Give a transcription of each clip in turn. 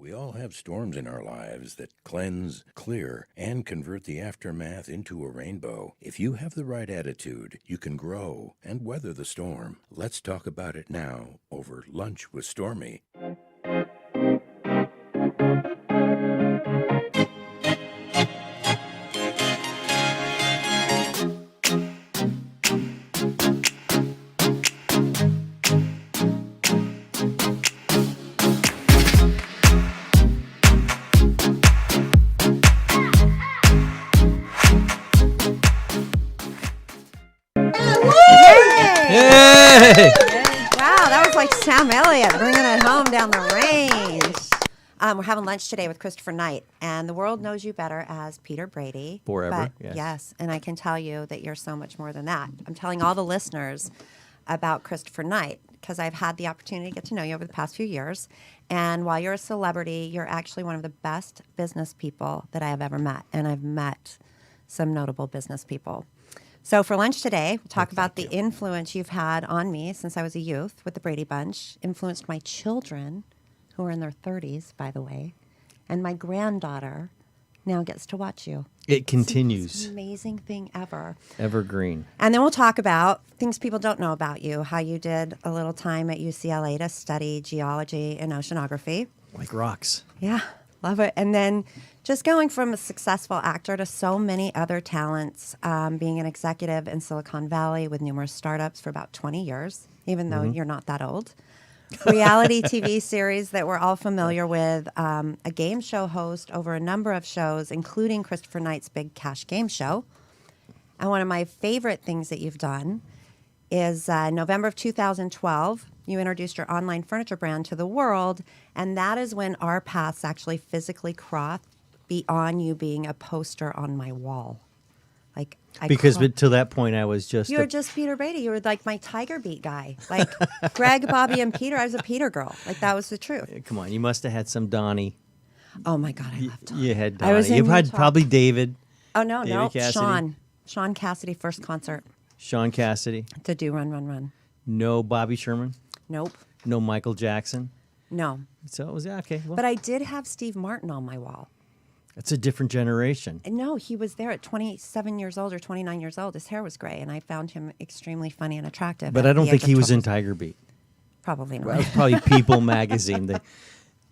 We all have storms in our lives that cleanse, clear, and convert the aftermath into a rainbow. If you have the right attitude, you can grow and weather the storm. Let's talk about it now over Lunch with Stormy. Hey! Wow, that was like Sam Elliott bringing it home down the range. We're having lunch today with Christopher Knight, and the world knows you better as Peter Brady. Forever, but, yes. And I can tell you that you're so much more than that. I'm telling all the listeners about Christopher Knight because I've had the opportunity to get to know you over the past few years. And while you're a celebrity, you're actually one of the best business people that I have ever met. And I've met some notable business people. So for lunch today, we'll talk about the influence you've had on me since I was a youth with the Brady Bunch, influenced my children, who are in their 30s, by the way, and my granddaughter now gets to watch you. It continues. It's the most amazing thing ever. Evergreen. And then we'll talk about things people don't know about you, how you did a little time at UCLA to study geology and oceanography. Like rocks. Yeah, love it. And then just going from a successful actor to so many other talents, being an executive in Silicon Valley with numerous startups for about 20 years, even though you're not that old. Reality TV series that we're all familiar with, a game show host over a number of shows, including Christopher Knight's Big Cash Game Show. And one of my favorite things that you've done is November of 2012, you introduced your online furniture brand to the world, and that is when our paths actually physically crossed beyond you being a poster on my wall. Like Because to that point, I was just... You were just Peter Brady. You were like my Tiger Beat guy. Like Greg, Bobby, and Peter. I was a Peter girl. Like that was the truth. Come on, you must have had some Donnie. Oh my God, I love Donnie. You had Donnie. I was in You had Utah. probably David. Oh no, David no, Cassidy. Sean Cassidy first concert Sean Cassidy. to do Run, Run, Run. No Bobby Sherman. Nope, No Michael Jackson. no. So it was, okay. Well, But I did have Steve Martin on my wall. it's a different generation. And no, he was there at 27 years old or 29 years old. His hair was gray, and I found him extremely funny and attractive. But at I don't the think age he of was in 12. Tiger Beat. Probably not. Well, it was probably People magazine,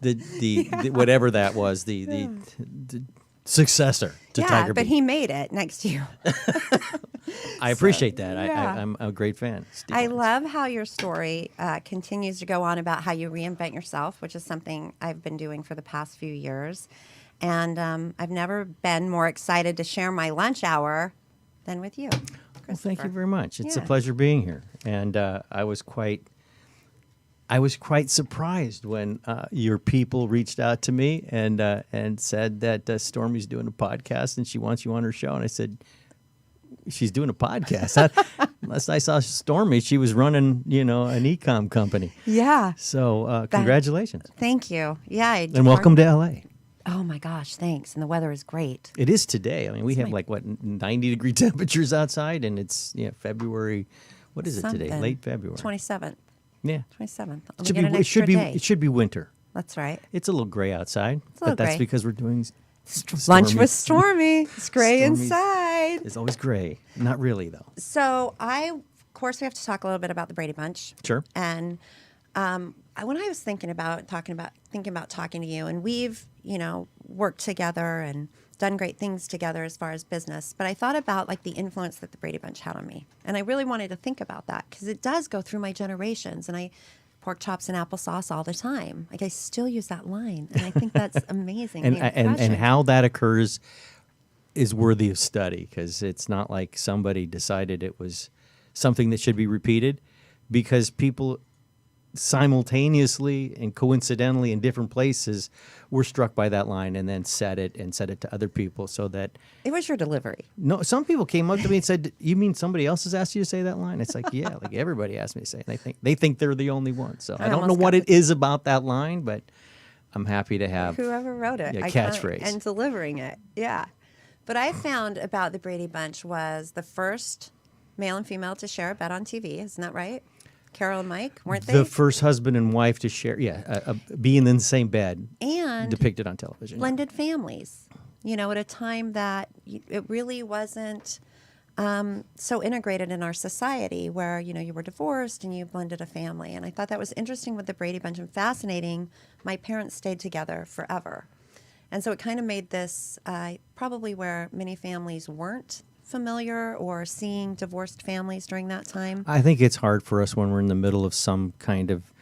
the whatever that was, the successor to yeah, Tiger but Beat. he made it next to you. I appreciate that. yeah. I'm a great fan. Steve I Martin. love how your story continues to go on about how you reinvent yourself, which is something I've been doing for the past few years. And I've never been more excited to share my lunch hour than with you, Well, thank you Christopher. very much. It's a Yeah. pleasure being here, and I was quite surprised when your people reached out to me and said that Stormy's doing a podcast and she wants you on her show. And I said, she's doing a podcast. Last I saw Stormy, she was running an e-com company. Yeah. So congratulations Thank you. Yeah. and welcome to LA. Oh, my gosh. Thanks. And the weather is great. It is today. I mean, we have 90-degree temperatures outside, and it's February. What is it today? Something. Late February. 27th. Yeah. 27th. It should be winter. That's right. It's a little gray outside, a little but that's gray. because we're doing Lunch with Stormy. It's gray Stormy's- inside. It's always gray. Not really though. So of course, we have to talk a little bit about the Brady Bunch. Sure. And when I was thinking about talking to you, and we've worked together and done great things together as far as business, but I thought about like the influence that the Brady Bunch had on me, and I really wanted to think about that because it does go through my generations, and I pork chops and applesauce all the time. Like I still use that line, and I think that's amazing. and how that occurs is worthy of study because it's not like somebody decided it was something that should be repeated, because people simultaneously and coincidentally in different places were struck by that line and then said it to other people, so that It was your delivery. no, some people came up to me and said, "You mean somebody else has asked you to say that line?" It's like, yeah, like everybody asked me to say it. They think they're the only one. So I don't know almost what got it is about that line, but I'm happy to have Whoever wrote it, Yeah, I catchphrase. and delivering it, yeah. But I found about the Brady Bunch was the first male and female to share a bed on TV. Isn't that right? Carol and Mike, weren't they? the first husband and wife to share, be in the same bed. And and depicted on television. blended families, at a time that it really wasn't so integrated in our society where, you were divorced and you blended a family. And I thought that was interesting with the Brady Bunch and fascinating. My parents stayed together forever. And so it kind of made this probably where many families weren't familiar or seeing divorced families during that time. I think it's hard for us when we're in the middle of some kind of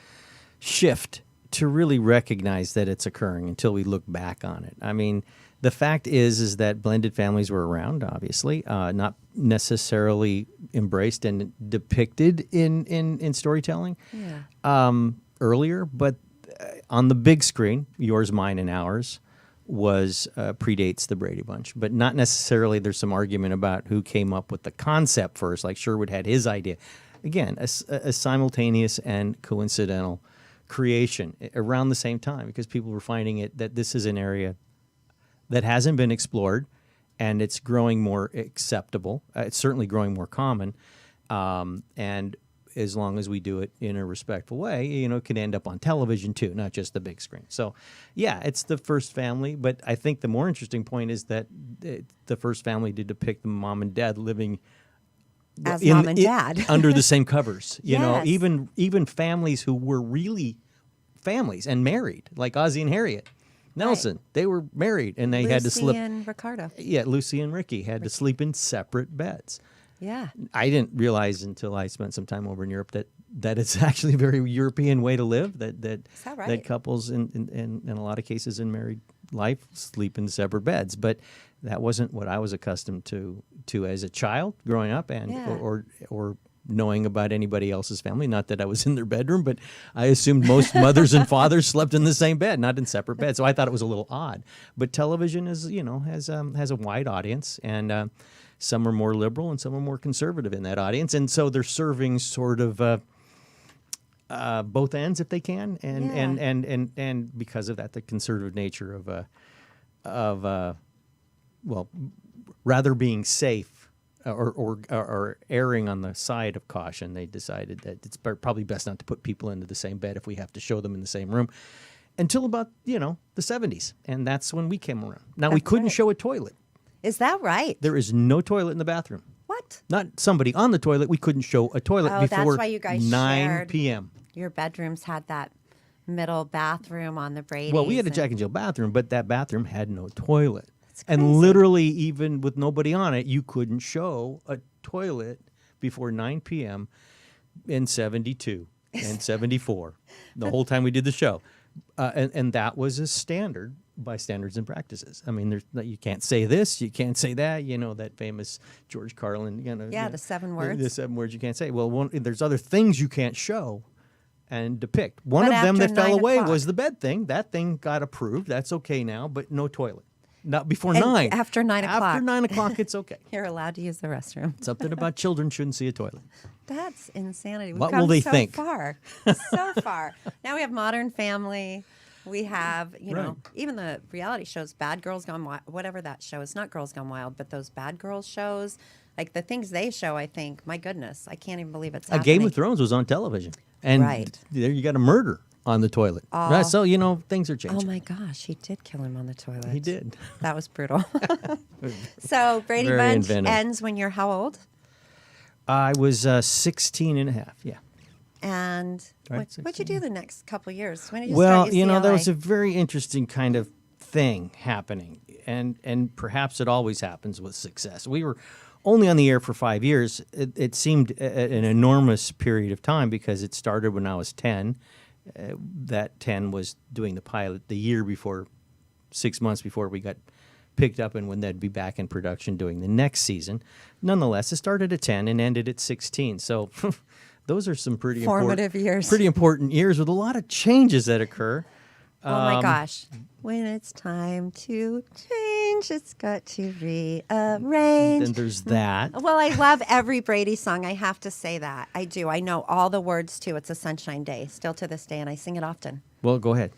shift to really recognize that it's occurring until we look back on it. I mean, the fact is that blended families were around, obviously, not necessarily embraced and depicted in storytelling earlier, but on the big screen, yours, mine, and ours, was predates the Brady Bunch, but not necessarily. There's some argument about who came up with the concept first, like Sherwood had his idea. Again, a simultaneous and coincidental creation around the same time because people were finding that this is an area that hasn't been explored, and it's growing more acceptable. It's certainly growing more common, and as long as we do it in a respectful way, it can end up on television too, not just the big screen. So, yeah, it's the first family, but I think the more interesting point is that the first family to depict the mom and dad living as mom and dad under the same covers. Yes. Even families who were really families and married, like Ozzie and Harriet Nelson, they were married and they had to sleep. Lucy and Ricardo. Yeah, Lucy and Ricky had to sleep in separate beds. Yeah. I didn't realize until I spent some time over in Europe that it's actually a very European way to live. That right? that couples in a lot of cases in married life sleep in separate beds. But that wasn't what I was accustomed to as a child growing up, and or knowing about anybody else's family. Not that I was in their bedroom, but I assumed most mothers and fathers slept in the same bed, not in separate beds. So I thought it was a little odd. But television has a wide audience, and some are more liberal and some are more conservative in that audience, and so they're serving sort of both ends if they can, and because of that, the conservative nature of rather being safe or erring on the side of caution, they decided that it's probably best not to put people into the same bed if we have to show them in the same room. Until about the 70s, and that's when we came around. Now we couldn't show a toilet. Is that right? There is no toilet in the bathroom. What? Not somebody on the toilet. We couldn't show a toilet before that's why you guys 9 shared. p.m. Your bedrooms had that middle bathroom on the Brady's. Well, we had a Jack and Jill bathroom, but that bathroom had no toilet. That's crazy. And literally, even with nobody on it, you couldn't show a toilet before 9 p.m. in 72 and 74, the whole time we did the show. And that was a standard by standards and practices. I mean, you can't say this, you can't say that. That famous George Carlin. The 7 words. The 7 words you can't say. Well, there's other things you can't show and depict. One But of them after that fell 9 away o'clock. was the bed thing. That thing got approved. That's okay now, but no toilet. Not before And 9. after 9 o'clock. After 9 o'clock, it's okay. You're allowed to use the restroom. Something about children shouldn't see a toilet. That's insanity. We've What come will they so think? far. So far. Now we have Modern Family. We have, Right. even the reality shows, Bad Girls Gone Wild, whatever that show is, not Girls Gone Wild, but those Bad Girls shows, like the things they show, I think, my goodness, I can't even believe it's A happening. Game of Thrones was on television. And Right. there you got a murder on the toilet. Right, so, things are Oh changing. my gosh, he did kill him on the toilet. He did. That was brutal. So Brady Very Bunch inventive. ends when you're how old? I was 16 and a half, yeah. And Right, what'd you do the next couple years? When did you Well, start UCLA? there was a very interesting kind of thing happening, and perhaps it always happens with success. We were only on the air for 5 years. It seemed an enormous period of time because it started when I was 10. That 10 was doing the pilot the year before, 6 months before we got picked up, and when they'd be back in production doing the next season. Nonetheless, it started at 10 and ended at 16. So those are some pretty Formative years. Pretty important years with a lot of changes that occur. Oh my gosh. When it's time to change, it's got to rearrange. Then there's that. Well, I love every Brady song. I have to say that. I do. I know all the words too. It's a sunshine day, still to this day, and I sing it often. Well, go ahead.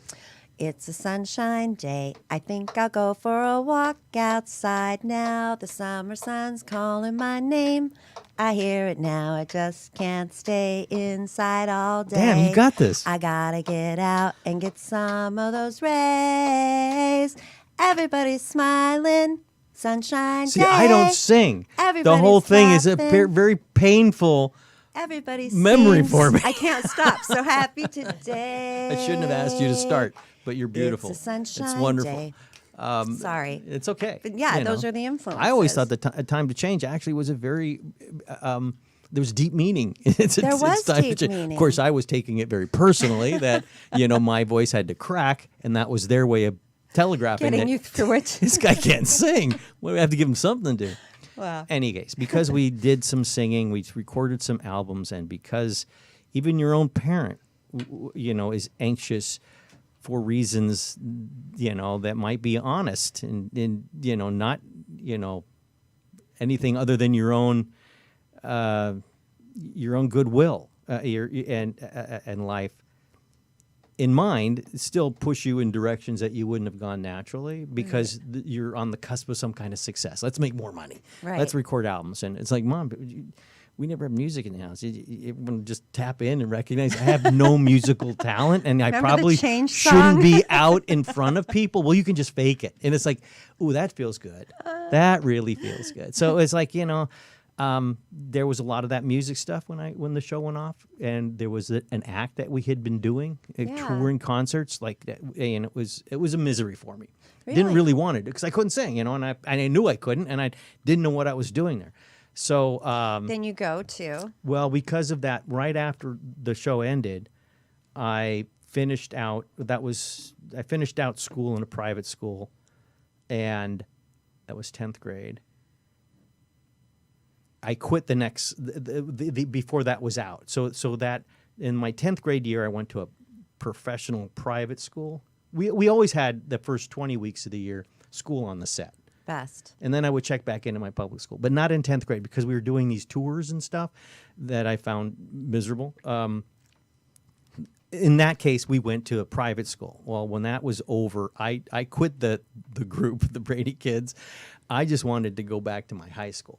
It's a sunshine day. I think I'll go for a walk outside now. The summer sun's calling my name. I hear it now. I just can't stay inside all day. Damn, you got this. I gotta get out and get some of those rays. Everybody's smiling. Sunshine See, day. I don't sing. The Everybody's whole thing is a clapping. very painful. Everybody memory sings. for me. I can't stop. So happy today. I shouldn't have asked you to start, but you're beautiful. It's a sunshine It's wonderful. day. Sorry. It's okay. But yeah, you those know. are the influences. I always thought the time to change actually was a very there was deep meaning. It's There was time to deep change. meaning. Of course, I was taking it very personally that my voice had to crack, and that was their way of telegraphing Getting that you through it. this guy can't sing. Well, we have to give him something to do. Wow. Any case, because we did some singing, we recorded some albums, and because even your own parent, is anxious for reasons, that might be honest and not, anything other than your own goodwill and life in mind, still push you in directions that you wouldn't have gone naturally because you're on the cusp of some kind of success. Let's make more money. Right. Let's record albums. And it's like, Mom, we never have music in the house. You want to just tap in and recognize I have no musical talent, and I Remember the probably Change shouldn't song? be out in front of people. Well, you can just fake it. And it's like, ooh, that feels good. That really feels good. So it's like, there was a lot of that music stuff when the show went off, and there was an act that we had been doing, touring concerts like that, and it was a misery for me. Didn't really want it because I couldn't sing, and I knew I couldn't, and I didn't know what I was doing there. So then you go to. well, because of that, right after the show ended, I finished out. I finished out school in a private school, and that was 10th grade. I quit the next before that was out. So that in my 10th grade year, I went to a professional private school. We always had the first 20 weeks of the year school on the set. Best. And then I would check back into my public school, but not in 10th grade because we were doing these tours and stuff that I found miserable. In that case, we went to a private school. Well, when that was over, I quit the group, the Brady kids. I just wanted to go back to my high school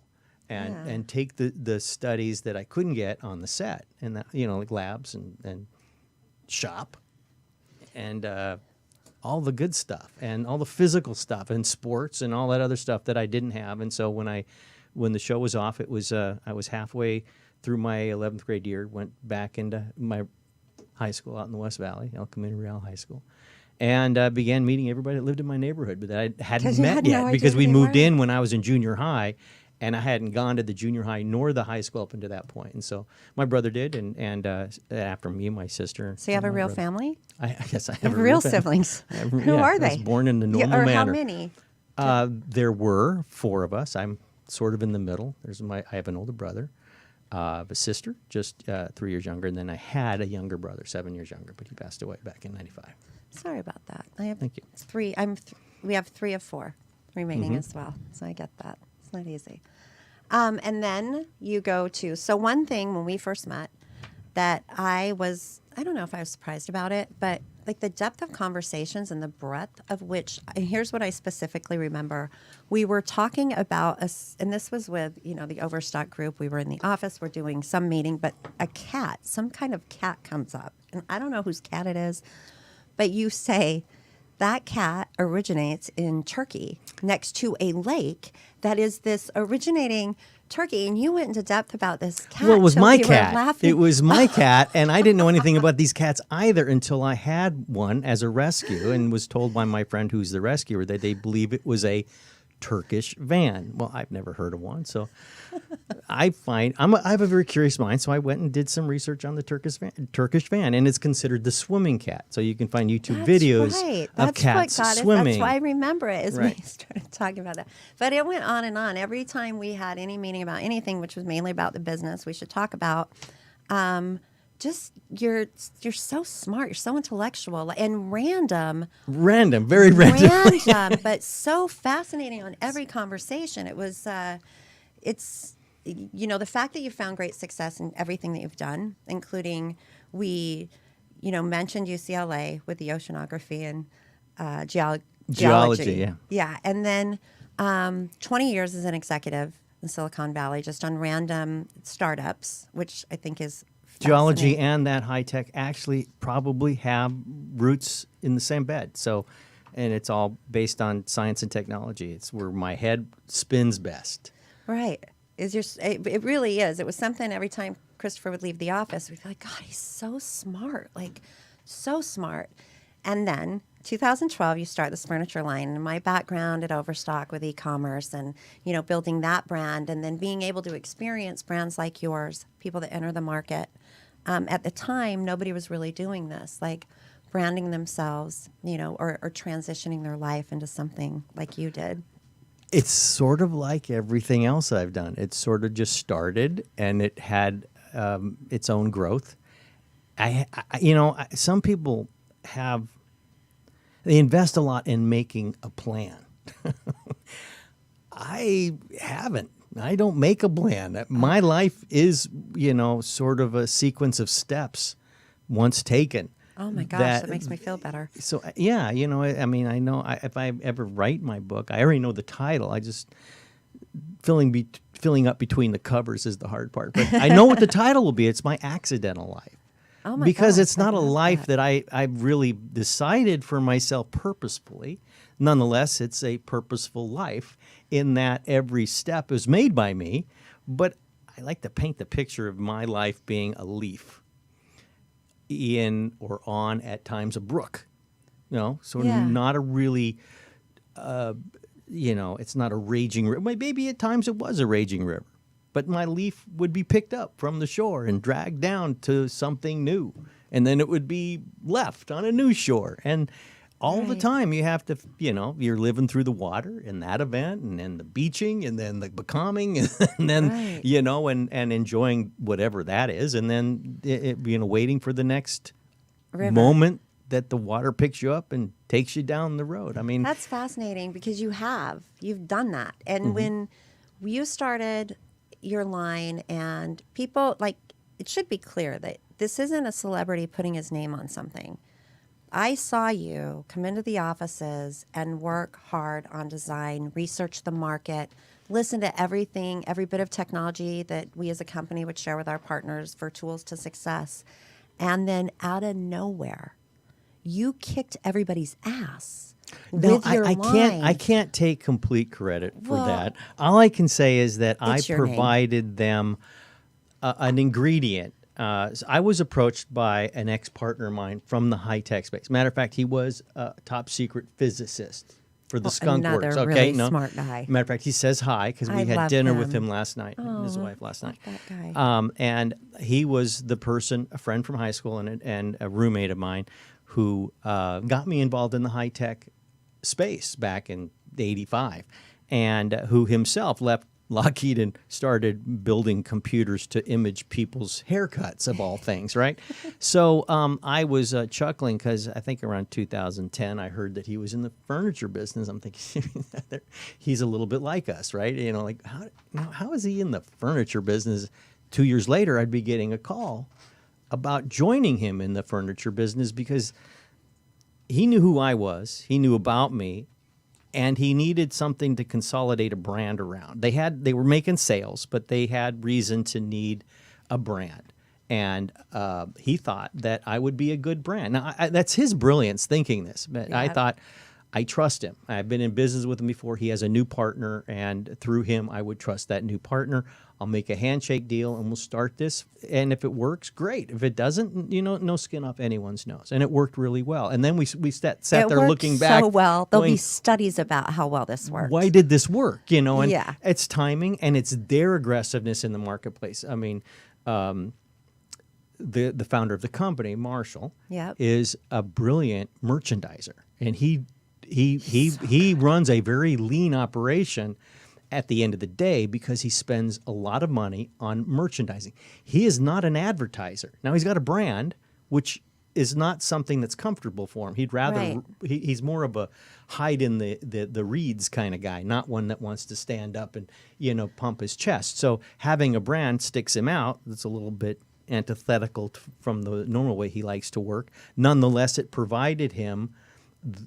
and take the studies that I couldn't get on the set, and that, like labs and shop and all the good stuff and all the physical stuff and sports and all that other stuff that I didn't have. And so when the show was off, it was I was halfway through my 11th grade year, went back into my high school out in the West Valley, El Camino Real High School, and began meeting everybody that lived in my neighborhood, but that I hadn't met had no yet idea because who we they moved were. in when I was in junior high. And I hadn't gone to the junior high nor the high school up until that point. And so my brother did, and after me, my sister. So you have and a my real brother. family? Yes, I You have have a real family. siblings. Who Yeah, are I they? was born in the normal or manner. how many? There were 4 of us. I'm sort of in the middle. I have an older brother, a sister, just 3 years younger, and then I had a younger brother, 7 years younger, but he passed away back in '95. Sorry about that. I have Thank you. 3. We have 3 of 4 remaining Mm-hmm. as well. So I get that. It's not easy. And then you go to. So one thing when we first met that I don't know if I was surprised about it, but like the depth of conversations and the breadth of which, and here's what I specifically remember. We were talking about and this was with, the Overstock group. We were in the office, we're doing some meeting, but some kind of cat comes up. And I don't know whose cat it is, but you say that cat originates in Turkey next to a lake that is this originating Turkey. And you went into depth about this cat. Well, it was till my we were cat. laughing. It was my cat, and I didn't know anything about these cats either until I had one as a rescue and was told by my friend who's the rescuer that they believe it was a Turkish van. Well, I've never heard of one, so I have a very curious mind, so I went and did some research on the Turkish van, and it's considered the swimming cat. So you can find YouTube videos right. of That's cats what got swimming. That's why I remember it is Right. we started talking about that. But it went on and on. Every time we had any meeting about anything, which was mainly about the business we should talk about, just you're so smart, you're so intellectual and random, Very random. but so fascinating on every conversation. It was, it's, the fact that you found great success in everything that you've done, including we mentioned UCLA with the oceanography and Geology, yeah. Yeah. And then 20 years as an executive in Silicon Valley, just on random startups, which I think is Geology fascinating. and that high tech actually probably have roots in the same bed. So, and it's all based on science and technology. It's where my head spins best. Right. It really is. It was something every time Christopher would leave the office, we'd be like, God, he's so smart, like so smart. And then 2012, you start this furniture line. And my background at Overstock with e-commerce and, building that brand and then being able to experience brands like yours, people that enter the market. At the time, nobody was really doing this, like branding themselves, or transitioning their life into something like you did. It's sort of like everything else I've done. It sort of just started and it had its own growth. Some people they invest a lot in making a plan. I haven't. I don't make a plan. My life is, sort of a sequence of steps once taken. Oh my gosh, that makes me feel better. So yeah, I know if I ever write my book, I already know the title. I just filling up between the covers is the hard part. But I know what the title will be. It's My Accidental Life. Oh my because gosh, it's not a life that I've really decided for myself purposefully. Nonetheless, it's a purposeful life in that every step is made by me. But I like to paint the picture of my life being a leaf in or on at times a brook. Not a really, it's not a raging river. Maybe at times it was a raging river. But my leaf would be picked up from the shore and dragged down to something new. And then it would be left on a new shore. And all the time you have to, you're living through the water in that event and then the beaching and then the becalming and then, and enjoying whatever that is. And then, waiting for the next moment that the water picks you up and takes you down the road. I mean, that's fascinating because you've done that. And when you started your line and people it should be clear that this isn't a celebrity putting his name on something. I saw you come into the offices and work hard on design, research the market, listen to everything, every bit of technology that we as a company would share with our partners for tools to success. And then out of nowhere, you kicked everybody's ass. I can't take complete credit for that. All I can say is that I provided them an ingredient. I was approached by an ex-partner of mine from the high-tech space. Matter of fact, he was a top secret physicist for the Skunk Works. Another really smart guy. Matter of fact, he says hi because we had dinner with him last night, his wife last night. That guy. And he was the person, a friend from high school and a roommate of mine who got me involved in the high-tech space back in '85, and who himself left Lockheed and started building computers to image people's haircuts, of all things, right? So I was chuckling because I think around 2010 I heard that he was in the furniture business. I'm thinking he's a little bit like us, right? How is he in the furniture business? 2 years later, I'd be getting a call about joining him in the furniture business because he knew who I was, he knew about me, and he needed something to consolidate a brand around. They were making sales, but they had reason to need a brand. And he thought that I would be a good brand. Now, that's his brilliance thinking this. But I thought, I trust him. I've been in business with him before. He has a new partner, and through him, I would trust that new partner. I'll make a handshake deal, and we'll start this. And if it works, great. If it doesn't, no skin off anyone's nose. And it worked really well. And then we sat there looking back. So well. There'll be studies about how well this worked. Why did this work? And it's timing, and it's their aggressiveness in the marketplace. I mean, the founder of the company, Marshall, is a brilliant merchandiser, and he runs a very lean operation at the end of the day because he spends a lot of money on merchandising. He is not an advertiser. Now, he's got a brand, which is not something that's comfortable for him. He'd rather he's more of a hide in the reeds kind of guy, not one that wants to stand up and pump his chest. So having a brand sticks him out. That's a little bit antithetical from the normal way he likes to work. Nonetheless, it provided him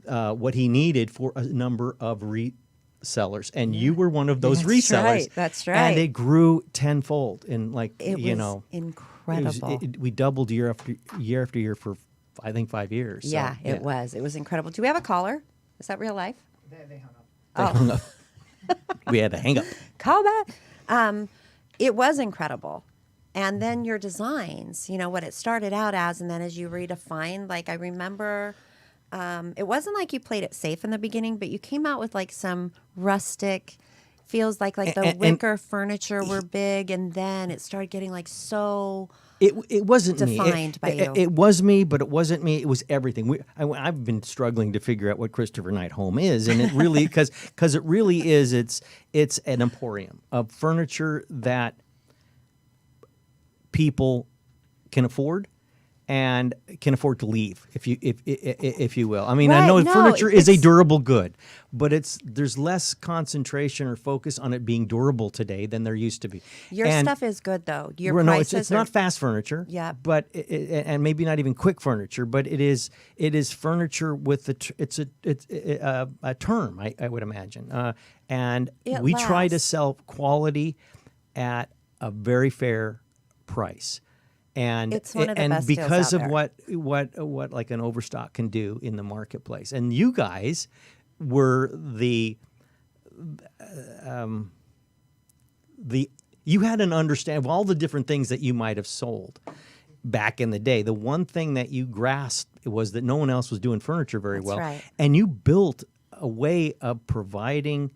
what he needed for a number of resellers, and you were one of those resellers. Right, that's right. And it grew tenfold in It was incredible. we doubled year after year for I think 5 years. So, yeah, it was. It was incredible. Do we have a caller? Is that real life? They hung up. They hung up. We had to hang up. Call back. It was incredible. And then your designs, what it started out as, and then as you redefined, like I remember, it wasn't like you played it safe in the beginning, but you came out with like some rustic, feels like the wicker furniture were big, and then it started getting like so... It wasn't defined by you. It was me, but it wasn't me. It was everything. I've been struggling to figure out what Christopher Knight Home is, and it really because it really is. It's an emporium of furniture that people can afford and can afford to leave, if you will. I mean, I know furniture is a durable good, but there's less concentration or focus on it being durable today than there used to be. Your stuff is good though. Your no, prices it's not fast furniture. Yeah, but and maybe not even quick furniture, but it is furniture with it's a term I would imagine, and we try to sell quality at a very fair price. And it's one of the best deals because out of there. what like an overstock can do in the marketplace, and you guys were you had an understanding of all the different things that you might have sold back in the day. The one thing that you grasped was that no one else was doing furniture very well, right. And you built a way of providing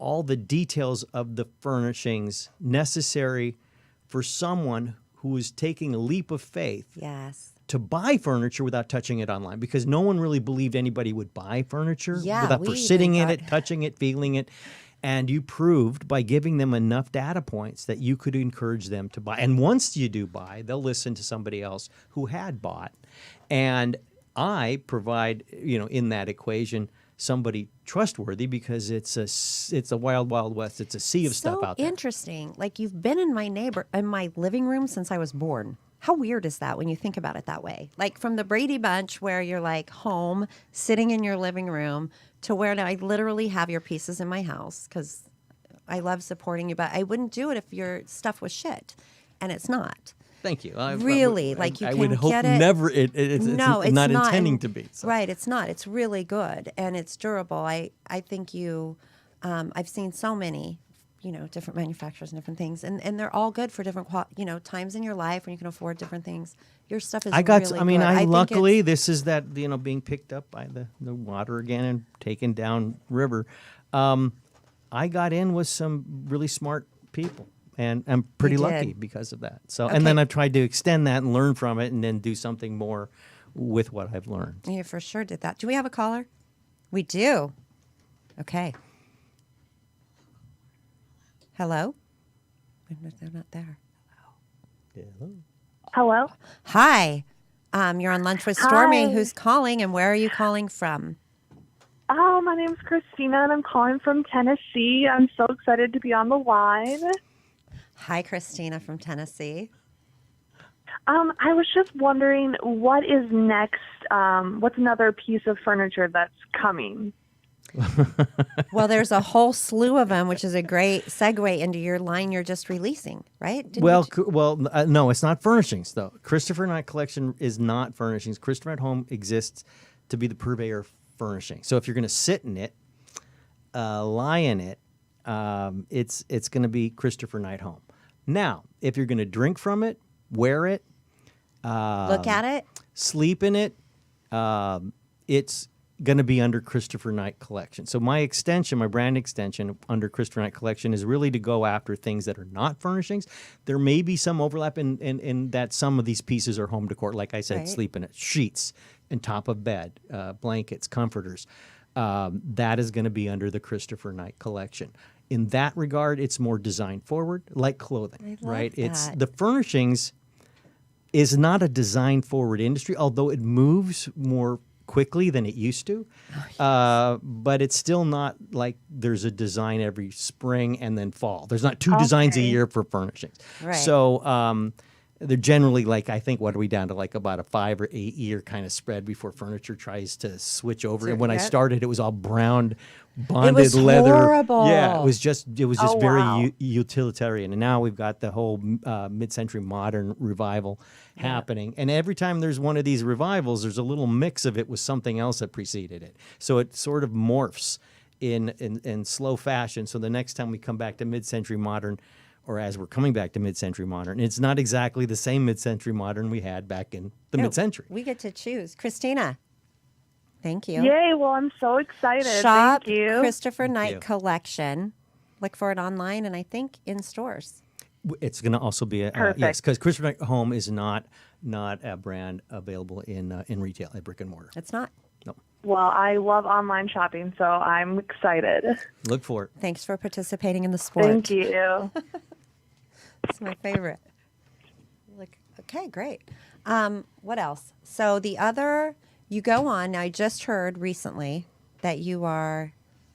all the details of the furnishings necessary for someone who was taking a leap of faith Yes. to buy furniture without touching it online, because no one really believed anybody would buy furniture without first sitting in it, touching it, feeling it. And you proved by giving them enough data points that you could encourage them to buy. And once you do buy, they'll listen to somebody else who had bought. And I provide, in that equation, somebody trustworthy, because it's a wild, wild west. It's a sea of stuff out there. So interesting. Like you've been in my living room since I was born. How weird is that when you think about it that way? Like from the Brady Bunch, where you're like home, sitting in your living room, to where now I literally have your pieces in my house because I love supporting you, but I wouldn't do it if your stuff was shit, and it's not. Thank you. I can would hope get it. Never. It's not intending to be. So. Right. It's not. It's really good and it's durable. I think you. I've seen so many, different manufacturers and different things, and they're all good for different, times in your life when you can afford different things. Your stuff is. Really good. Luckily, this is that being picked up by the water again and taken down river. I got in with some really smart people. And I'm pretty lucky because of that. So, and then I've tried to extend that and learn from it, and then do something more with what I've learned. You for sure did that. Do we have a caller? We do. Okay. Hello? They're not there. Hello. Hello. Hi. You're on Lunch with Stormy. Who's calling, and where are you calling from? Oh, my name's Christina, and I'm calling from Tennessee. I'm so excited to be on the line. Hi, Christina from Tennessee. I was just wondering, what is next? What's another piece of furniture that's coming? Well, there's a whole slew of them, which is a great segue into your line you're just releasing, right? No, it's not furnishings, though. Christopher Knight Collection is not furnishings. Christopher Knight Home exists to be the purveyor of furnishing. So if you're going to sit in it, lie in it, it's going to be Christopher Knight Home. Now, if you're going to drink from it, wear it, look at it, sleep in it, it's going to be under Christopher Knight Collection. So my brand extension under Christopher Knight Collection is really to go after things that are not furnishings. There may be some overlap in that some of these pieces are home decor. Like I said, right. Sleep in it, sheets and top of bed, blankets, comforters. That is going to be under the Christopher Knight Collection. In that regard, it's more design forward, like clothing, right? That. It's the furnishings is not a design forward industry, although it moves more quickly than it used to. But it's still not like there's a design every spring and then fall. There's not two designs a year for furnishings. Right. So they're generally like, I think, what are we down to, like about a 5 or 8 year kind of spread before furniture tries to switch over. And when I started, it was all brown bonded leather. Horrible. Yeah, it was just Oh, very wow. utilitarian. And now we've got the whole mid-century modern revival happening. And every time there's one of these revivals, there's a little mix of it with something else that preceded it. So it sort of morphs in slow fashion. So the next time we come back to mid-century modern, or as we're coming back to mid-century modern, it's not exactly the same mid-century modern we had back in the mid-century. We get to choose. Christina, thank you. Yay! Well, I'm so excited. Shop Thank you. Christopher Knight you. collection. Look for it online and I think in stores. It's going to also be Perfect. yes, because Christopher Knight Home is not a brand available in retail at brick and mortar. It's not. No, Well, I love online shopping, so I'm excited. look for it. Thanks for participating in the sport. Thank you. It's my favorite. Like, okay, great. What else? So the other, you go on. Now, I just heard recently that you are,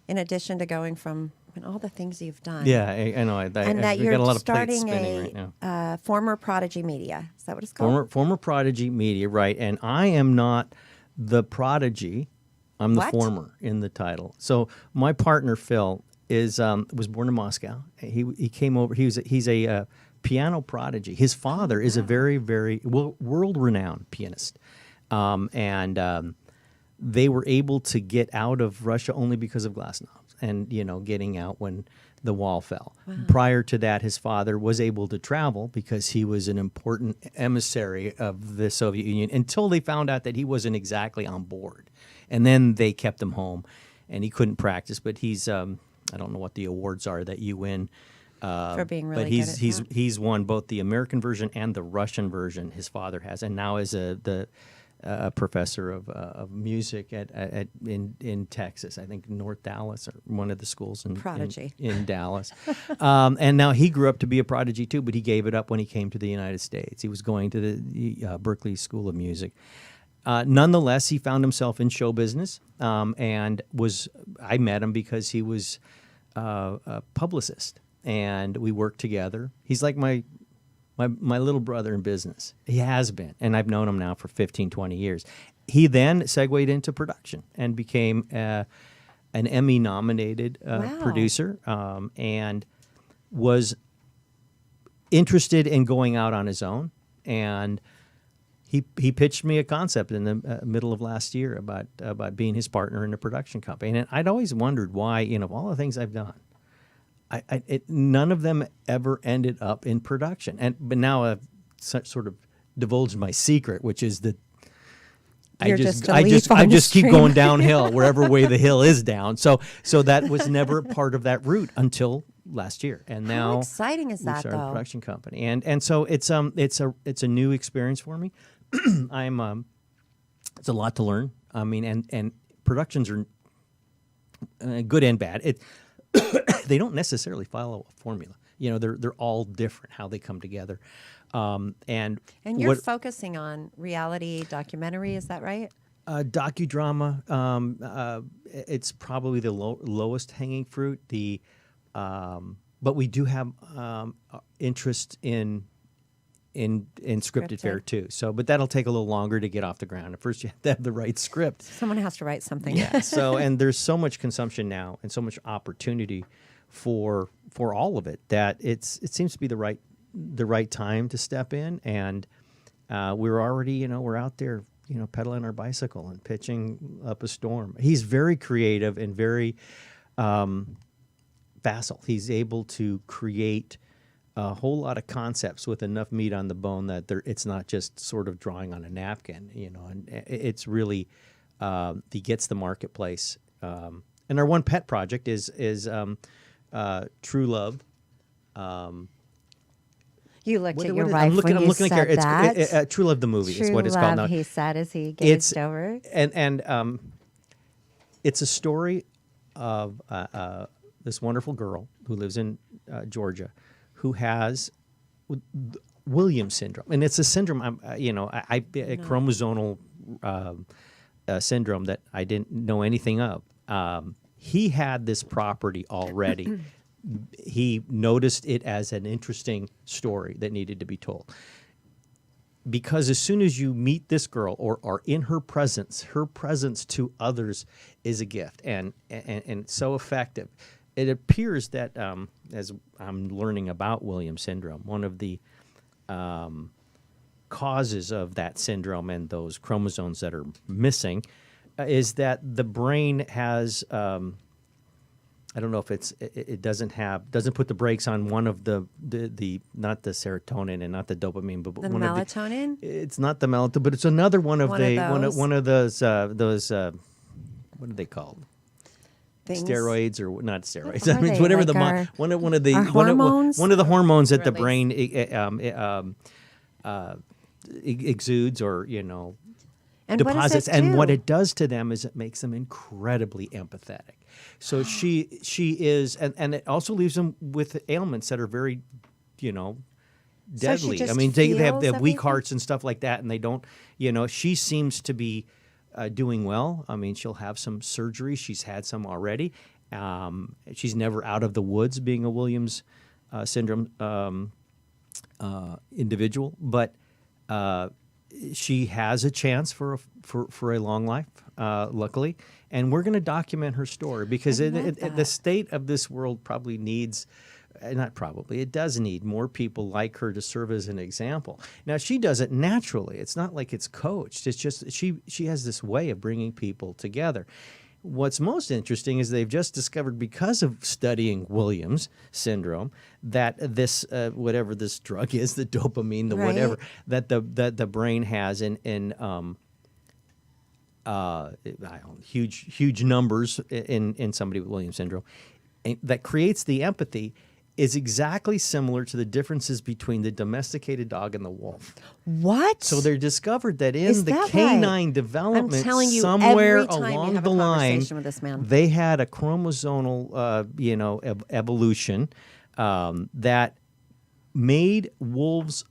in addition to going from all the things you've done. Yeah, I know. And we that got you're a lot of plates starting spinning right now. former Prodigy Media. Is that what it's called? Former Prodigy Media, right? And I am not the Prodigy. I'm the What? former in the title. So my partner Phil was born in Moscow. He came over. He's a piano prodigy. His father is a very world-renowned pianist, and they were able to get out of Russia only because of glass knobs and getting out when the wall fell. Prior to that, his father was able to travel because he was an important emissary of the Soviet Union until they found out that he wasn't exactly on board, and then they kept him home, and he couldn't practice. But he's I don't know what the awards are that you win. For being really but good at that. he's won both the American version and the Russian version. His father has, and now is the professor of music in Texas. I think North Dallas or one of the schools Prodigy. in Dallas. And now he grew up to be a prodigy too, but he gave it up when he came to the United States. He was going to the Berkeley School of Music. Nonetheless, he found himself in show business, and I met him because he was a publicist, and we worked together. He's like my little brother in business. He has been, and I've known him now for 15, 20 years. He then segued into production and became an Emmy-nominated producer, and was interested in going out on his own. And he pitched me a concept in the middle of last year about being his partner in a production company. And I'd always wondered why, of all the things I've done, none of them ever ended up in production. But now I've sort of divulged my secret, which is that You're I the just keep stream. going downhill wherever way the hill is down. So that was never part of that route until last year. And now How exciting is we that, started a though? production company, and so it's a new experience for me. It's a lot to learn. I mean, and productions are good and bad. They don't necessarily follow a formula. They're all different how they come together. And you're focusing on reality documentary, is that right? Docudrama. It's probably the lowest hanging fruit. But we do have interest in scripted fare too. So, but that'll take a little longer to get off the ground. At first, you have to have the right script. Someone has to write something. Yeah. So, and there's so much consumption now, and so much opportunity for all of it that it seems to be the right time to step in. And we're already, we're out there, pedaling our bicycle and pitching up a storm. He's very creative and very facile. He's able to create a whole lot of concepts with enough meat on the bone that it's not just sort of drawing on a napkin, and it's really he gets the marketplace. And our one pet project is True Love. You looked at your I'm wife looking, when I'm you looking said at that. True Love the movie True is what it's Love, called now. he said as he gazed over. And it's a story of this wonderful girl who lives in Georgia, who has Williams syndrome, and it's a syndrome. A chromosomal syndrome that I didn't know anything of. He had this property already. He noticed it as an interesting story that needed to be told. because as soon as you meet this girl or are in her presence to others is a gift, and it's so effective. It appears that as I'm learning about Williams syndrome, one of the causes of that syndrome and those chromosomes that are missing is that the brain has I don't know if it doesn't put the brakes on one of the not the serotonin and not the dopamine, but The one melatonin? of the, it's not the melatonin, but it's another one of One the of one of those what are they called? Things. Steroids or not steroids? What I are mean, they? whatever Like one of the our hormones? one of the hormones that the Release. brain exudes or And deposits, what does it and do? what it does to them is it makes them incredibly empathetic. So she is, and it also leaves them with ailments that are very, deadly. just I mean, they have feels weak everything? hearts and stuff like that, and they don't, she seems to be doing well. I mean, she'll have some surgery. She's had some already. She's never out of the woods being a Williams syndrome individual, but she has a chance for a long life, luckily, and we're going to document her story because the state of this world probably needs. Not probably. It does need more people like her to serve as an example. Now, she does it naturally. It's not like it's coached. It's just she has this way of bringing people together. What's most interesting is they've just discovered, because of studying Williams syndrome, that this whatever this drug is, the dopamine, the Right. whatever that the brain has in huge numbers in somebody with Williams syndrome, that creates the empathy, is exactly similar to the differences between the domesticated dog and the wolf. What? So they're discovered that in Is the that canine right? development, I'm telling you, somewhere every time you along have the a line, conversation with this man. they had a chromosomal, evolution that made wolves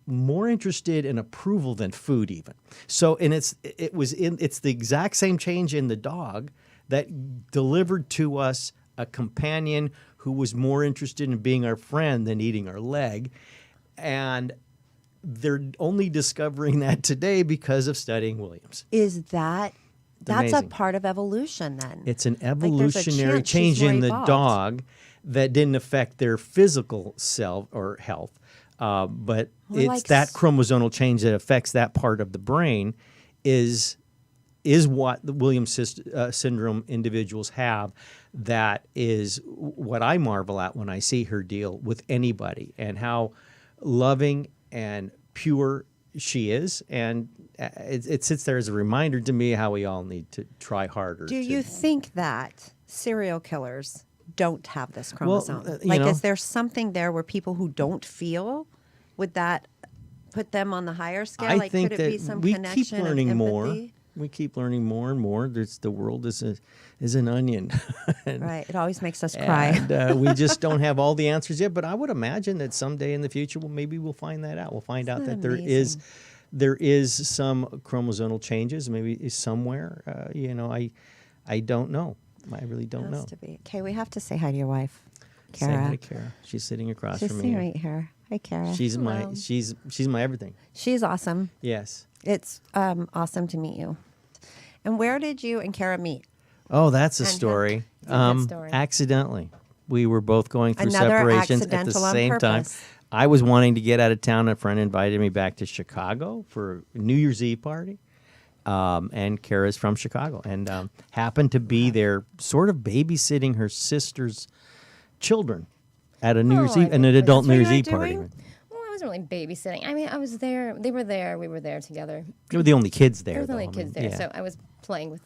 more interested in approval than food, even. So, and it's the exact same change in the dog that delivered to us a companion who was more interested in being our friend than eating our leg. And they're only discovering that today because of studying Williams. Is that's a amazing. part of evolution then? It's an there's a evolutionary chance she's change more in the evolved. dog that didn't affect their physical self or health, but Or it's like that chromosomal change that affects that part of the brain is what the Williams syndrome individuals have. That is what I marvel at when I see her deal with anybody, and how loving and pure she is. And it sits there as a reminder to me how we all need to try harder. Do you think that serial killers don't have this Well, chromosome? you know- Is there something there where people who don't feel, would that put them on the higher scale? I think could it be that some we connection keep learning and more. empathy? We keep learning more and more. The world is an onion. And- Right. It always makes us cry. And we just don't have all the answers yet. But I would imagine that someday in the future, maybe we'll find that out. We'll find out Isn't that that there is some chromosomal changes, maybe somewhere. I don't know. I really don't know. Has to be. Okay, we have to say hi to your wife, Say Kara. hi to Kara. She's sitting across She's from me. sitting here. right here. Hi, Kara. She's my everything. She's awesome. Yes. It's awesome to meet you. And where did you and Kara meet? Oh, that's a And story. a good story. Accidentally. We were both going through Another separations at the accidental on same time. purpose. I was wanting to get out of town. A friend invited me back to Chicago for a New Year's Eve party. And Kara's from Chicago and happened to be there sort of babysitting her sister's children at a New Year's Eve, an adult New Year's Eve party. doing? Well, I wasn't really babysitting. I mean, I was there. They were there. We were there together. You were the only kids there. There were the only though. I kids mean, there, yeah. so I was playing,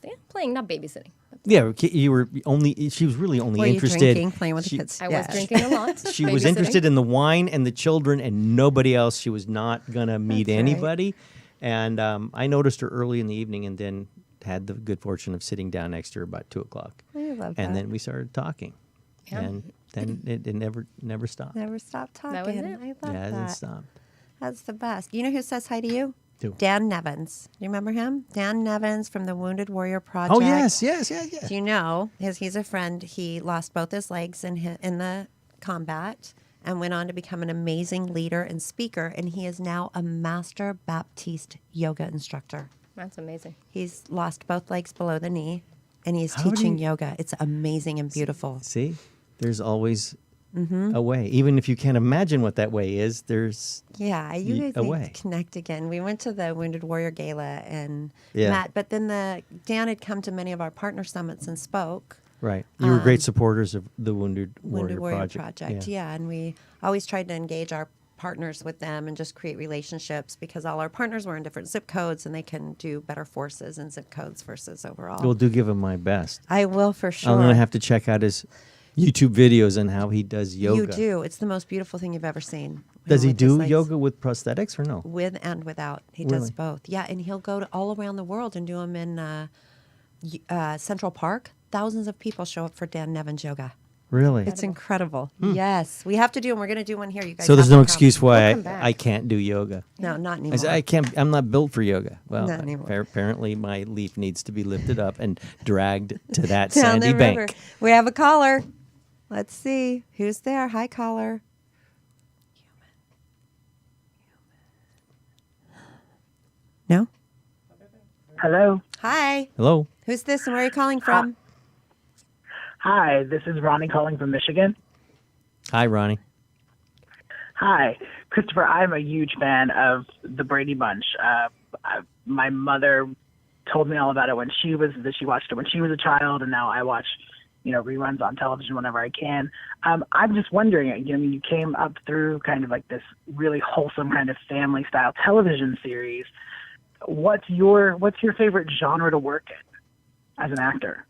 not babysitting. Yeah, you were only. She was really only Were you interested. drinking, playing with the she- kids? I Yeah. was drinking a lot. She was interested in the wine and the children and nobody else. She was not going to meet That's right. anybody. And I noticed her early in the evening and then had the good fortune of sitting down next to her about 2:00. I love And that. then we started talking. Yeah. And then it never stopped. Never stop talking. That was it. I love Yeah, it that. hasn't stopped. That's the best. You know who says hi to you? Who? Dan Nevins. You remember him? Dan Nevins from the Wounded Warrior Project. Oh, yes. Do you know? He's a friend. He lost both his legs in the combat, and went on to become an amazing leader and speaker. And he is now a Master Baptiste yoga instructor. That's amazing. He's lost both legs below the knee, and he's How do teaching you- yoga. It's amazing and beautiful. See, there's always a way. Even if you can't imagine what that way is, there's Yeah, you guys a need way. to connect again. We went to the Wounded Warrior Gala and Yeah. Matt, but then Dan had come to many of our partner summits and spoke. right. You were great supporters of the Wounded Warrior, Warrior Project. yeah, and we always tried to engage our partners with them and just create relationships because all our partners were in different zip codes and they can do better forces in zip codes versus overall. Well, do give him my best. I will for sure. I'm gonna have to check out his YouTube videos on how he does yoga. You do. It's the most beautiful thing you've ever seen. Does he With his do legs. yoga with prosthetics or no? With and without. He does Really? both. Yeah, and he'll go to all around the world and do them in Central Park. Thousands of people show up for Dan Nevin's yoga. Really? It's incredible. Yes, we have to do them. We're going to do one here. You guys. So there's have no to come. excuse why come back. I can't do yoga. No, not anymore. I said, I can't. I'm not built for yoga. Well, Not anymore. apparently my leaf needs to be lifted up and dragged to that Down sandy the river. bank. We have a caller. Let's see who's there. Hi, caller. No. Hello. Hi. Hello. Who's this and where are you calling from? Hi, this is Ronnie calling from Michigan. Hi, Ronnie. Hi, Christopher. I'm a huge fan of the Brady Bunch. My mother told me all about it when she watched it when she was a child, and now I watch, reruns on television whenever I can. I'm just wondering. You came up through kind of like this really wholesome kind of family style television series. What's your favorite genre to work in as an actor?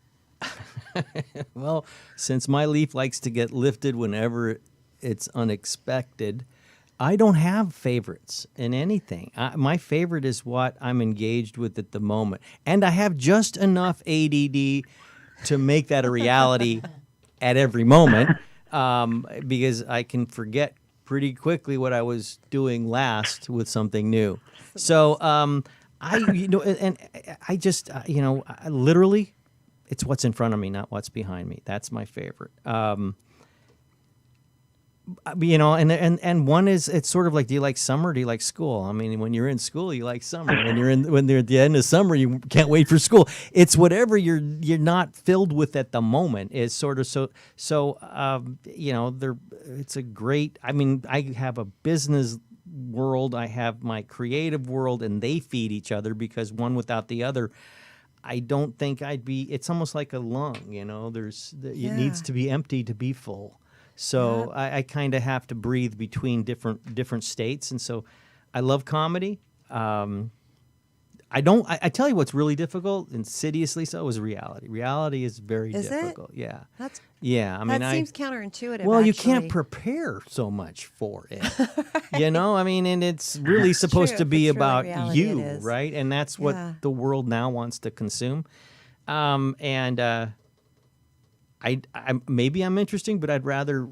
Well, since my leaf likes to get lifted whenever it's unexpected, I don't have favorites in anything. My favorite is what I'm engaged with at the moment. And I have just enough ADD to make that a reality at every moment because I can forget pretty quickly what I was doing last with something new. So I literally, it's what's in front of me, not what's behind me. That's my favorite. And one is, it's sort of like, do you like summer? Or do you like school? I mean, when you're in school, you like summer. When they're at the end of summer, you can't wait for school. It's whatever you're not filled with at the moment is sort of it's a great. I mean, I have a business world, I have my creative world, and they feed each other because one without the other, I don't think I'd be. It's almost like a lung, it needs to be empty to be full. So I kind of have to breathe between different states, and so I love comedy. I tell you what's really difficult, insidiously so, is reality. Reality is very difficult. Yeah. That's That seems counterintuitive. Well, you actually. can't prepare so much for it. And it's really supposed true. to be If it's really about reality, it you, is. right? And that's what Yeah. the world now wants to consume. Maybe I'm interesting, but I'd rather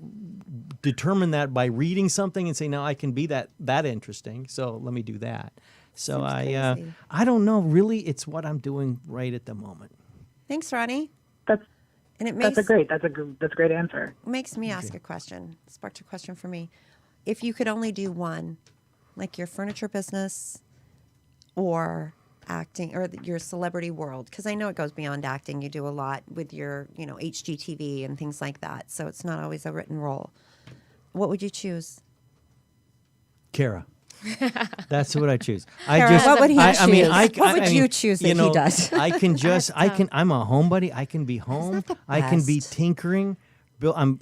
determine that by reading something and say, no, I can be that interesting. So let me do that. So Seems crazy. I don't know. Really, it's what I'm doing right at the moment. Thanks, Ronnie. That's And it that's a great answer. makes me ask a question. Sparked a question for me. If you could only do one, like your furniture business or acting or your celebrity world, because I know it goes beyond acting. You do a lot with your, HGTV and things like that. So it's not always a written role. What would you choose? Kara. That's what I choose. Kara, what would he choose? What would you choose that he does? I can I'm a homebody. I can be home. the I can be best? tinkering. I'm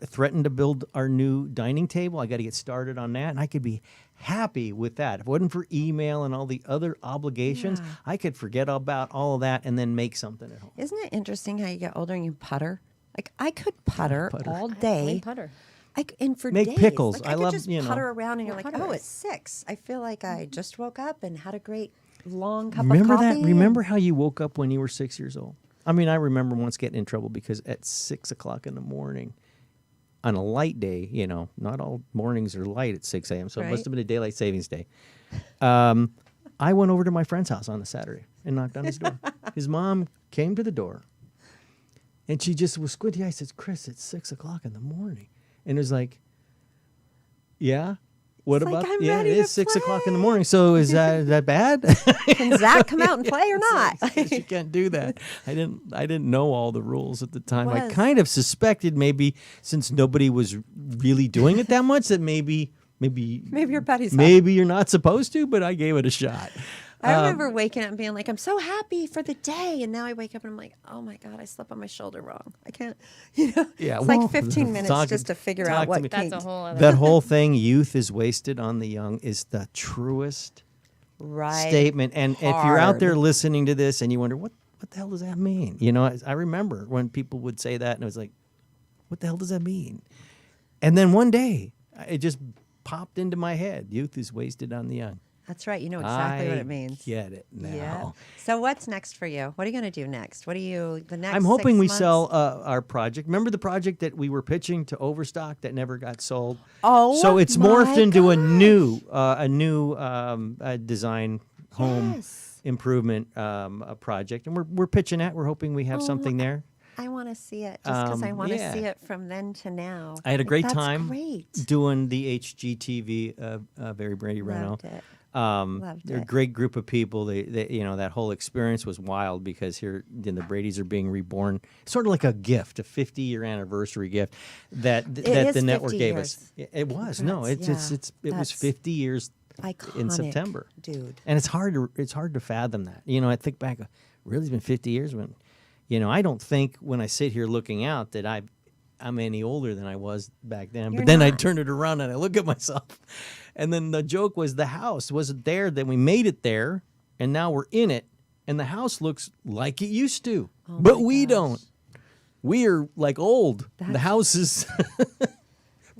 threatened to build our new dining table. I got to get started on that, and I could be happy with that. If it wasn't for email and all the other obligations, I could forget about all of that and then make something at home. Isn't it interesting how you get older and you putter? Like I could putter all day. putter. And for Make days. pickles. Like, I I could love, just you know. putter around and you're like, putter oh, is- it's 6. I feel like I just woke up and had a great long cup Remember of coffee. that? Remember how you woke up when you were 6 years old? I mean, I remember once getting in trouble because at 6 o'clock in the morning, on a light day, not all mornings are light at 6 a.m., so it must Right. have been a daylight savings day. I went over to my friend's house on a Saturday and knocked on his door. His mom came to the door, and she just was squinty. I said, Chris, it's 6 o'clock in the morning. And it was like, Yeah. What It's about? like, I'm yeah, ready it to is 6 o'clock in the play. morning. So is that bad? Can Zach come out and play or not? You can't do that. I didn't know all the rules at the time. I Was. kind of suspected maybe since nobody was really doing it that much that maybe Maybe your buddy's maybe you're not supposed to, but I gave it a shot. I remember waking up and being like, I'm so happy for the day. And now I wake up and I'm like, oh my God, I slept on my shoulder wrong. I can't, Yeah, it's well, like 15 minutes just to figure talk out to what me. That's kink. a whole other. That whole thing, youth is wasted on the young, is the truest Right. statement. And if you're out there Hard. listening to this and you wonder, what the hell does that mean? You know, I remember when people would say that and I was like, what the hell does that mean? And then one day, it just popped into my head. Youth is wasted on the young. That's right. You know exactly what I it means. get it now. Yeah. So what's next for you? What are you going to do next? What are you, the next I'm hoping 6 we months? sell our project. Remember the project that we were pitching to Overstock that never got sold? Oh, so it's my morphed into a gosh. new design home Yes. improvement project, and we're pitching that. We're hoping we have Oh, something there. I want to see it just because I want to yeah. see it from then to now. I had a Like, great that's time Great. doing the HGTV Very Brady Reno. Loved it. Loved They're a it. great group of people. They that whole experience was wild because here the Bradys are being reborn, sort of like a gift, a 50-year anniversary gift that is the network 50 gave years. us. It was no, Congrats, it was that's 50 years in Iconic, September, dude. and it's hard to fathom that. You know, I think back, really, it's been 50 years when, you know, I don't think when I sit here looking out that I'm any older than I was back then. You're But then I not. turn it around and I look at myself. And then the joke was the house wasn't there, then we made it there, and now we're in it, and the house looks like it used to. But we don't. We are like old. The house is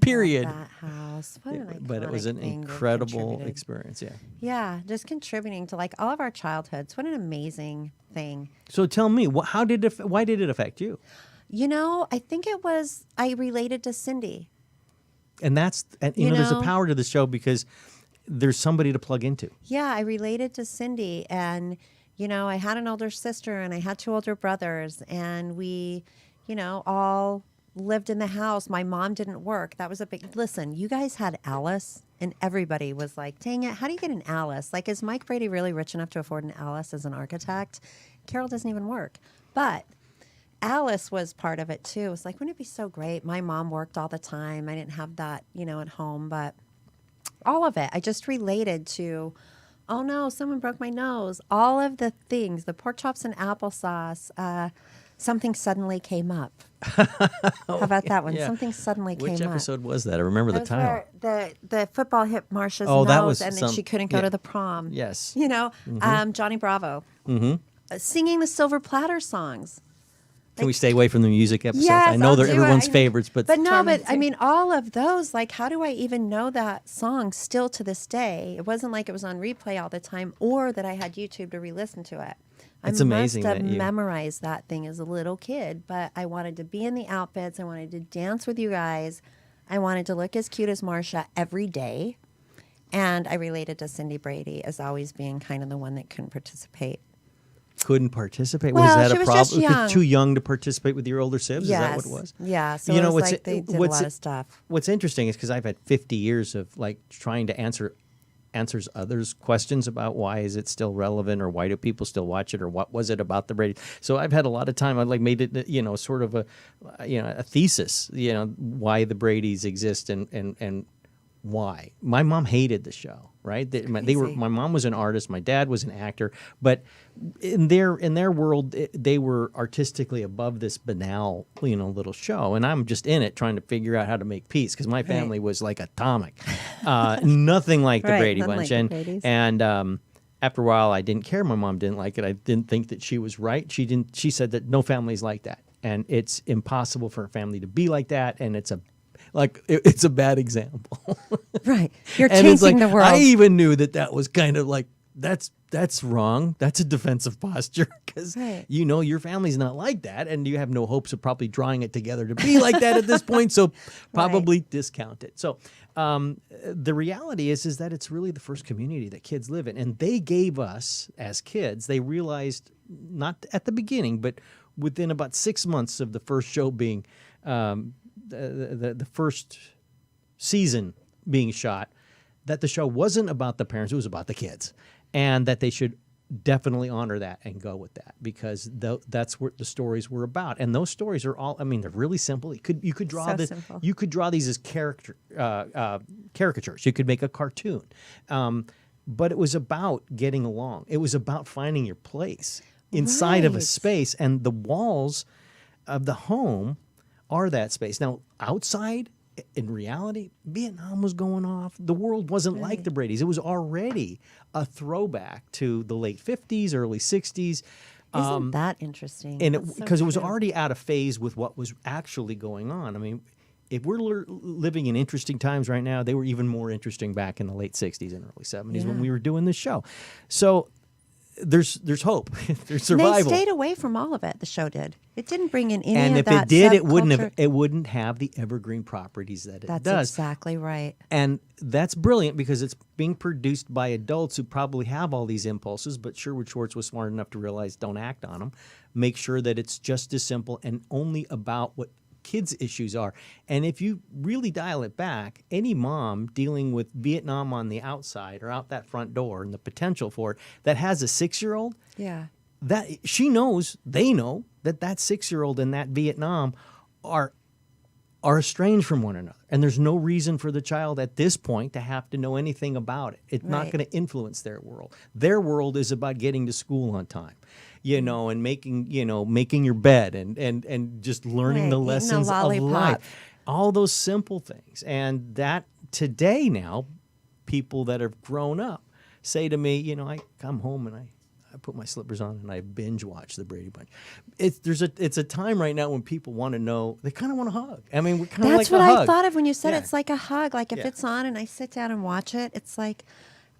period. That house. What an But it was iconic an thing you've incredible contributed. experience, yeah. Yeah, just contributing to like all of our childhoods. What an amazing thing. So tell me, why did it affect you? You know, I think it was I related to Cindy. And you know, there's a power to the show because there's somebody to plug into. Yeah, I related to Cindy, and you know, I had an older sister and I had 2 older brothers, and we, you know, all lived in the house. My mom didn't work. That was a big listen. You guys had Alice, and everybody was like, "Dang it, how do you get an Alice? Like, is Mike Brady really rich enough to afford an Alice as an architect?" Carol doesn't even work, but Alice was part of it too. It was like, wouldn't it be so great? My mom worked all the time. I didn't have that, you know, at home, but all of it, I just related to, oh no, someone broke my nose. All of the things, the pork chops and applesauce, something suddenly came up. How about that one? yeah. Something suddenly Which came up. episode was that? I remember the That was title. where the football hit Marsha's Oh, nose, that was and then she couldn't go yeah. to the prom. Yes. You know, Johnny Bravo. Singing the Silver Platter songs. Can we stay away from the music episodes? Yes, I know I'll they're do it. everyone's favorites, but no, but I mean, all of those. Like, how do I even know that song still to this day? It wasn't like it was on replay all the time, or that I had YouTube to re-listen to it. It's I amazing must have that you- memorized that thing as a little kid, but I wanted to be in the outfits. I wanted to dance with you guys. I wanted to look as cute as Marsha every day, and I related to Cindy Brady as always being kind of the one that couldn't participate. couldn't participate. Well, was that she a was problem? just young. Too young to participate with your older sibs? Yes. Is that what it was? Yeah. So You it know, was what's like they did a what's lot of stuff. What's interesting is because I've had 50 years of like trying to answers others' questions about why is it still relevant or why do people still watch it or what was it about the Brady. So I've had a lot of time. I've like made it, you know, sort of a thesis, you know, why the Bradys exist and why. My mom hated the show, right? My mom was an artist, my dad was an actor, but in their world, they were artistically above this banal, you know, little show, and I'm just in it trying to figure out how to make peace because my family was like atomic, nothing like the Right, Brady nothing Bunch, like the Bradys. and after a while, I didn't care. My mom didn't like it. I didn't think that she was right. She said that no family's like that, and it's impossible for a family to be like that, and it's a bad example. Right. You're And it's changing like, the world. I even knew that was kind of like, that's wrong. That's a defensive posture because Right. you know your family's not like that, and you have no hopes of probably drawing it together to be like that at this point. So probably discount it. So the reality is that it's really the first community that kids live in, and they gave us as kids. They realized not at the beginning, but within about 6 months of the first show being the first season being shot, that the show wasn't about the parents, it was about the kids, and that they should definitely honor that and go with that, because that's what the stories were about. And those stories are all, I mean, they're really simple. You could draw simple. You could draw these as caricatures. You could make a cartoon. But it was about getting along. It was about finding your place inside of a Right. space, and the walls of the home are that space. Now, outside, in reality, Vietnam was going off. The world wasn't like the Bradys. It was already a throwback to the late 50s, early 60s. Isn't that interesting? And That's so because it was true. already out of phase with what was actually going on. I mean, if we're living in interesting times right now, they were even more interesting back in the late 60s and early 70s when we were doing this show. So there's hope. There's survival. They stayed away from all of it. The show did. It didn't bring in any And of if that it did, subculture. it wouldn't have the evergreen properties that it That's does. exactly right. And that's brilliant because it's being produced by adults who probably have all these impulses, but Sherwood Schwartz was smart enough to realize don't act on them. Make sure that it's just as simple and only about what kids' issues are. And if you really dial it back, any mom dealing with Vietnam on the outside or out that front door and the potential for it that has a 6-year-old, Yeah. that she knows, they know that 6-year-old and that Vietnam are estranged from one another. And there's no reason for the child at this point to have to know anything about it. It's not Right. going to influence their world. Their world is about getting to school on time, and making your bed and just learning Right, the eating a lessons of lollipop. life. All those simple things. And that today now, people that have grown up say to me, I come home and I put my slippers on and I binge watch the Brady Bunch. It's a time right now when people want to know, they kind of want to hug. I mean, we're kind of like That's what a I hug. thought of when you said Yeah. it's like a hug. Like if Yeah. it's on and I sit down and watch it, it's like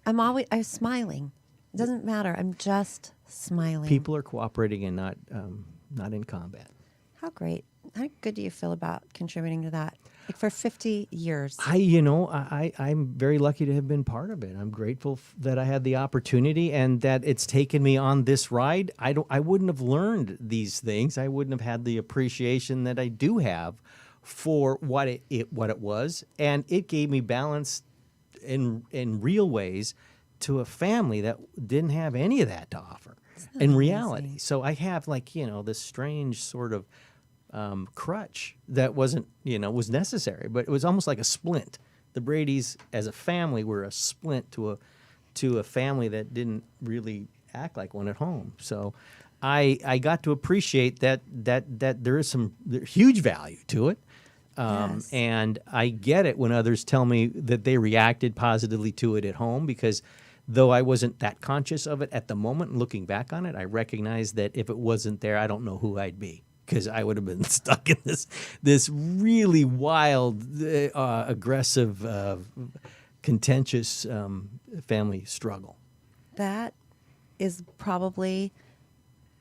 I'm smiling. It doesn't matter. I'm just smiling. People are cooperating and not in combat. How great. How good do you feel about contributing to that? Like for 50 years. I'm very lucky to have been part of it. I'm grateful that I had the opportunity and that it's taken me on this ride. I wouldn't have learned these things. I wouldn't have had the appreciation that I do have for what it was, and it gave me balance in real ways to a family that didn't have any of that to offer in reality. So I have this strange sort of crutch that wasn't, was necessary, but it was almost like a splint. The Bradys as a family were a splint to a family that didn't really act like one at home. So I got to appreciate that there is there's huge value to it. Yes. And I get it when others tell me that they reacted positively to it at home, because though I wasn't that conscious of it at the moment, looking back on it, I recognize that if it wasn't there, I don't know who I'd be, because I would have been stuck in this really wild, aggressive, contentious family struggle. That is probably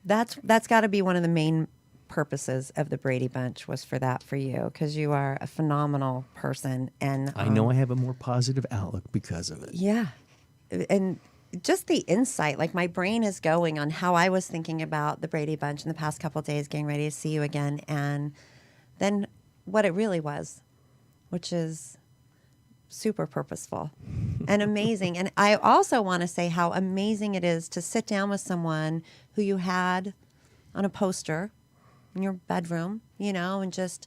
that's got to be one of the main purposes of the Brady Bunch, was for you, because you are a phenomenal person, and I know I have a more positive outlook because of it. yeah, and just the insight, like my brain is going on how I was thinking about the Brady Bunch in the past couple of days, getting ready to see you again, and then what it really was, which is super purposeful and amazing. And I also want to say how amazing it is to sit down with someone who you had on a poster in your bedroom, and just,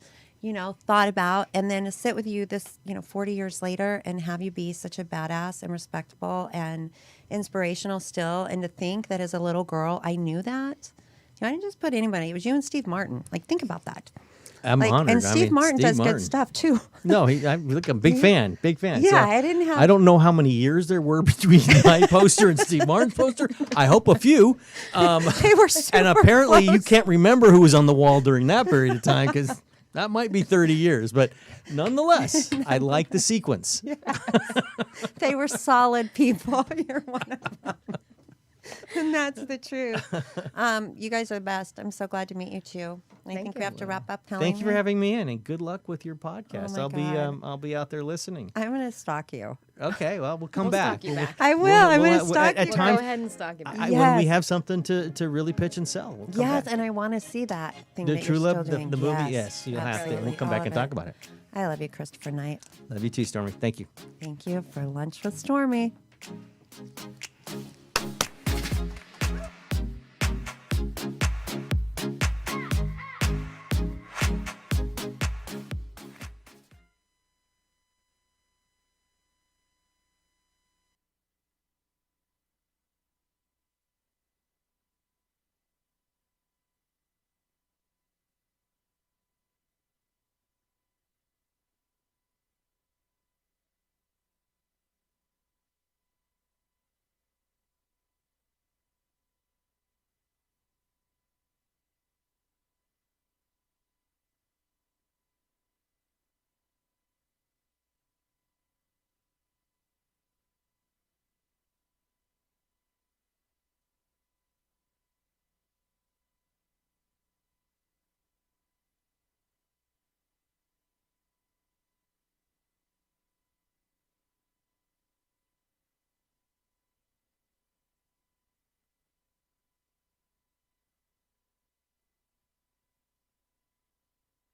thought about, and then to sit with you this, 40 years later and have you be such a badass and respectable and inspirational still. And to think that as a little girl, I knew that. I didn't just put anybody. It was you and Steve Martin. Like, think about that. I'm honored. And Steve Martin does good stuff too. No, I'm a big fan. Big fan. Yeah, So, I didn't have. I don't know how many years there were between my poster and Steve Martin's poster. I hope a few. They were super And apparently you close. can't remember who was on the wall during that period of time, because that might be 30 years. But nonetheless, I like the sequence. They were solid people. You're one of them. And that's the truth. You guys are the best. I'm so glad to meet you too. I think we have to wrap up. Thank you for having me in, and good luck with your podcast. Oh my God. I'll be out there listening. I'm going to stalk you. Okay, well, we'll come We'll back. stalk you back. I will. I'm going to stalk at you. times- Go ahead and stalk it. When we Yes. have something to really pitch and sell, we'll come Yes, back. and I want to see that thing The that True you're Love, still doing. the movie, yes, you'll have to. absolutely. We'll come All back of and talk about it. I love you, Christopher Knight. Love you too, Stormy. Thank you. Thank you for lunch with Stormy.